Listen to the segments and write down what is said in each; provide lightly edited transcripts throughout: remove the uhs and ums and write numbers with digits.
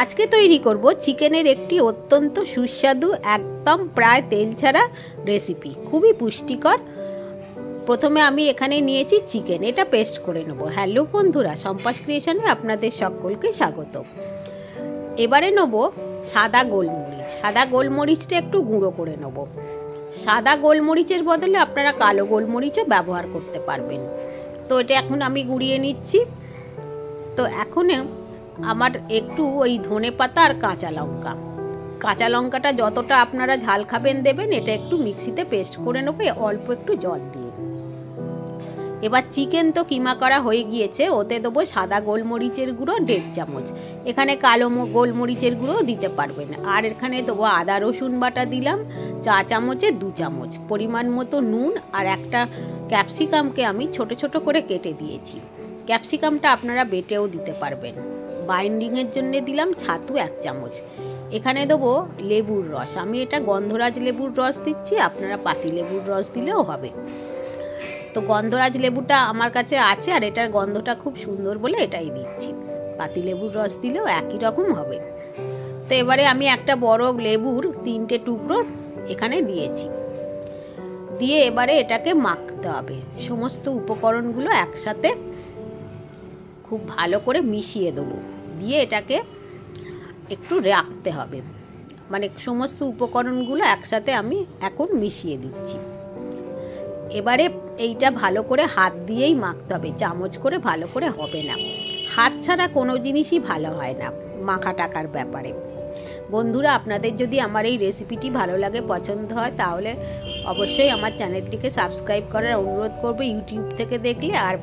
আজকে তৈরি করব চিকেনের একটি অত্যন্ত সুস্বাদু একদম প্রায় তেল ছাড়া রেসিপি, খুবই পুষ্টিকর। প্রথমে আমি এখানে নিয়েছি চিকেন, এটা পেস্ট করে নেব। হ্যালো বন্ধুরা, সম্পাস ক্রিয়েশনে আপনাদের সকলকে স্বাগত। এবারে নেব সাদা গোলমরিচ। সাদা গোলমরিচটা একটু গুঁড়ো করে নেব। সাদা গোলমরিচের বদলে আপনারা কালো গোলমরিচও ব্যবহার করতে পারবেন। তো এটা এখন আমি গুঁড়িয়ে নিচ্ছি। তো এখন আমার একটু ওই ধনেপাতা আর কাঁচা লঙ্কাটা যতটা আপনারা ঝাল খাবেন দেবেন। এটা একটু মিক্সিতে পেস্ট করে নেবে অল্প একটু জল দিয়ে। এবার চিকেন তো কিমা করা হয়ে গিয়েছে, ওতে দেবো সাদা গোলমরিচের গুঁড়ো 1.5 চামচ। এখানে কালো গোলমরিচের গুঁড়োও দিতে পারবেন। আর এখানে দেবো আদা রসুন বাটা দিলাম 4 চামচে 2 চামচ, পরিমাণ মতো নুন, আর একটা ক্যাপসিকামকে আমি ছোট ছোট করে কেটে দিয়েছি। ক্যাপসিকামটা আপনারা বেটেও দিতে পারবেন। বাইন্ডিংয়ের জন্য দিলাম ছাতু 1 চামচ। এখানে দেবো লেবুর রস, আমি এটা গন্ধরাজ লেবুর রস দিচ্ছি, আপনারা পাতি লেবুর রস দিলেও হবে। তো গন্ধরাজ লেবুটা আমার কাছে আছে আর এটার গন্ধটা খুব সুন্দর বলে এটাই দিচ্ছি। পাতি লেবুর রস দিলেও একই রকম হবে। তো এবারে আমি একটা বড় লেবুর 3টে টুকরো এখানে দিয়েছি। দিয়ে এবারে এটাকে মাখতে হবে। সমস্ত উপকরণগুলো একসাথে খুব ভালো করে মিশিয়ে দেবো। দিয়ে এটাকে একটু রাখতে হবে, মানে সমস্ত উপকরণগুলো একসাথে আমি এখন মিশিয়ে দিচ্ছি। এবারে এইটা ভালো করে হাত দিয়েই মাখতে হবে, চামচ করে ভালো করে হবে না। হাত ছাড়া কোনো জিনিসই ভালো হয় না মাখা টাকার ব্যাপারে। বন্ধুরা, আপনাদের যদি আমার এই রেসিপিটি ভালো লাগে, পছন্দ হয়, তাহলে অবশ্যই আমার চ্যানেলটিকে সাবস্ক্রাইব করার অনুরোধ করব। ইউটিউব থেকে দেখলে আর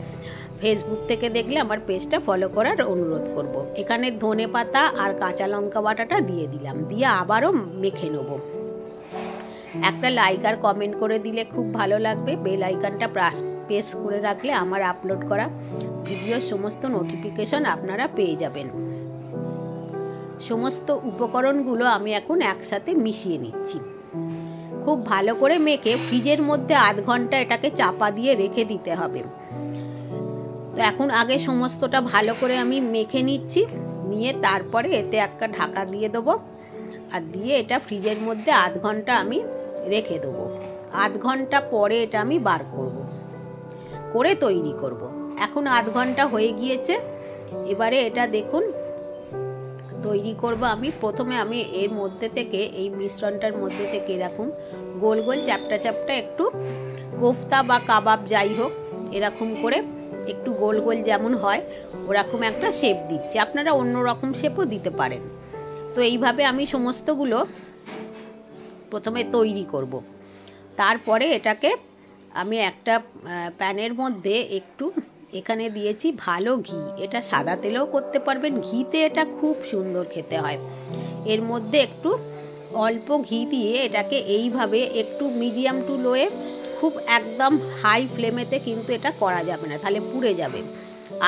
ফেসবুক থেকে দেখলে আমার পেজটা ফলো করার অনুরোধ করব। এখানে ধনেপাতা আর কাঁচা লঙ্কা বাটাটা দিয়ে দিলাম, দিয়ে আবারও মেখে নেব। একটা লাইক আর কমেন্ট করে দিলে খুব ভালো লাগবে। বেল আইকনটা প্রেস করে রাখলে আমার আপলোড করা ভিডিওর সমস্ত নোটিফিকেশন আপনারা পেয়ে যাবেন। সমস্ত উপকরণগুলো আমি এখন একসাথে মিশিয়ে নিচ্ছি। খুব ভালো করে মেখে ফ্রিজের মধ্যে 1/2 ঘন্টা এটাকে চাপা দিয়ে রেখে দিতে হবে। তো এখন আগে সমস্তটা ভালো করে আমি মেখে নিচ্ছি, নিয়ে তারপরে এতে একটা ঢাকা দিয়ে দেবো আর দিয়ে এটা ফ্রিজের মধ্যে 1/2 ঘন্টা আমি রেখে দেবো। 1/2 ঘন্টা পরে এটা আমি বার করে তৈরি করব। এখন 1/2 ঘন্টা হয়ে গিয়েছে। এবারে এটা দেখুন তৈরি করব আমি। প্রথমে আমি এর মধ্যে থেকে, এই মিশ্রণটার মধ্যে থেকে এরকম গোল গোল চ্যাপটা চ্যাপটা একটু কোফতা বা কাবাব যাই হোক, এরকম করে একটু গোল গোল যেমন হয় ওরকম একটা শেপ দিচ্ছি। আপনারা অন্য রকম শেপও দিতে পারেন। তো এইভাবে আমি সমস্তগুলো প্রথমে তৈরি করব। তারপরে এটাকে আমি একটা প্যানের মধ্যে একটু এখানে দিয়েছি ভালো ঘি। এটা সাদা তেলেও করতে পারবেন, ঘিতে এটা খুব সুন্দর খেতে হয়। এর মধ্যে একটু অল্প ঘি দিয়ে এটাকে এইভাবে একটু মিডিয়াম টু লোয়ে, খুব একদম হাই ফ্লেমেতে কিন্তু এটা করা যাবে না, তাহলে পুড়ে যাবে।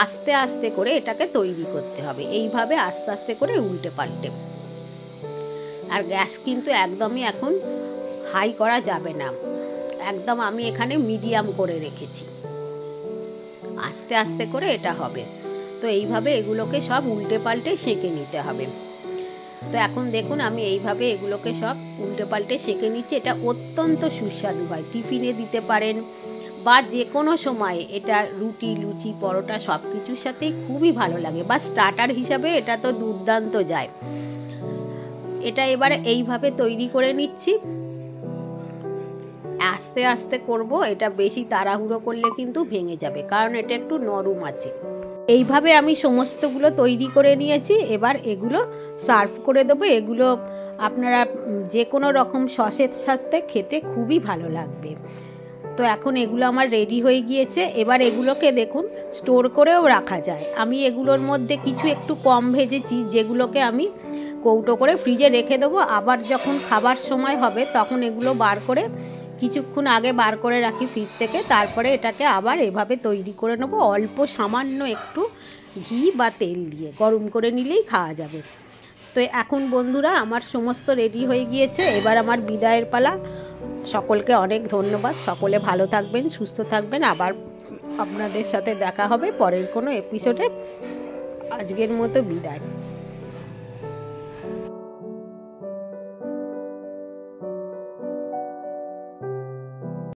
আস্তে আস্তে করে এটাকে তৈরি করতে হবে, এইভাবে আস্তে আস্তে করে উল্টে পাল্টে। আর গ্যাস কিন্তু একদমই এখন হাই করা যাবে না, একদম আমি এখানে মিডিয়াম করে রেখেছি। আস্তে আস্তে করে এটা হবে। তো এইভাবে এগুলোকে সব উল্টে পাল্টে সেঁকে নিতে হবে। তো এখন দেখুন আমি এইভাবে এগুলোকে সব উল্টে পাল্টে সেঁকে নিচ্ছি। এটা অত্যন্ত সুস্বাদু হয়, টিফিনে দিতে পারেন বা যে কোনো সময় এটা রুটি, লুচি, পরোটা সব কিছুর সাথেই খুবই ভালো লাগে, বা স্টার্টার হিসাবে এটা তো দুর্দান্ত যায়। এটা এবারে এইভাবে তৈরি করে নিচ্ছি। আস্তে আস্তে করব, এটা বেশি তাড়াহুড়ো করলে কিন্তু ভেঙে যাবে, কারণ এটা একটু নরম আছে। এইভাবে আমি সমস্তগুলো তৈরি করে নিয়েছি। এবার এগুলো সার্ভ করে দেবো। এগুলো আপনারা যে কোনো রকম সসের সাথে খেতে খুবই ভালো লাগবে। তো এখন এগুলো আমার রেডি হয়ে গিয়েছে। এবার এগুলোকে দেখুন স্টোর করেও রাখা যায়। আমি এগুলোর মধ্যে কিছু একটু কম ভেজেছি, যেগুলোকে আমি কৌটো করে ফ্রিজে রেখে দেবো। আবার যখন খাবার সময় হবে তখন এগুলো বার করে, কিছুক্ষণ আগে বার করে রাখি ফ্রিজ থেকে, তারপরে এটাকে আবার এভাবে তৈরি করে নেবো। অল্প সামান্য একটু ঘি বা তেল দিয়ে গরম করে নিলেই খাওয়া যাবে। তো এখন বন্ধুরা আমার সমস্ত রেডি হয়ে গিয়েছে। এবার আমার বিদায়ের পালা। সকলকে অনেক ধন্যবাদ। সকলে ভালো থাকবেন, সুস্থ থাকবেন। আবার আপনাদের সাথে দেখা হবে পরের কোনো এপিসোডে। আজকের মতো বিদায়।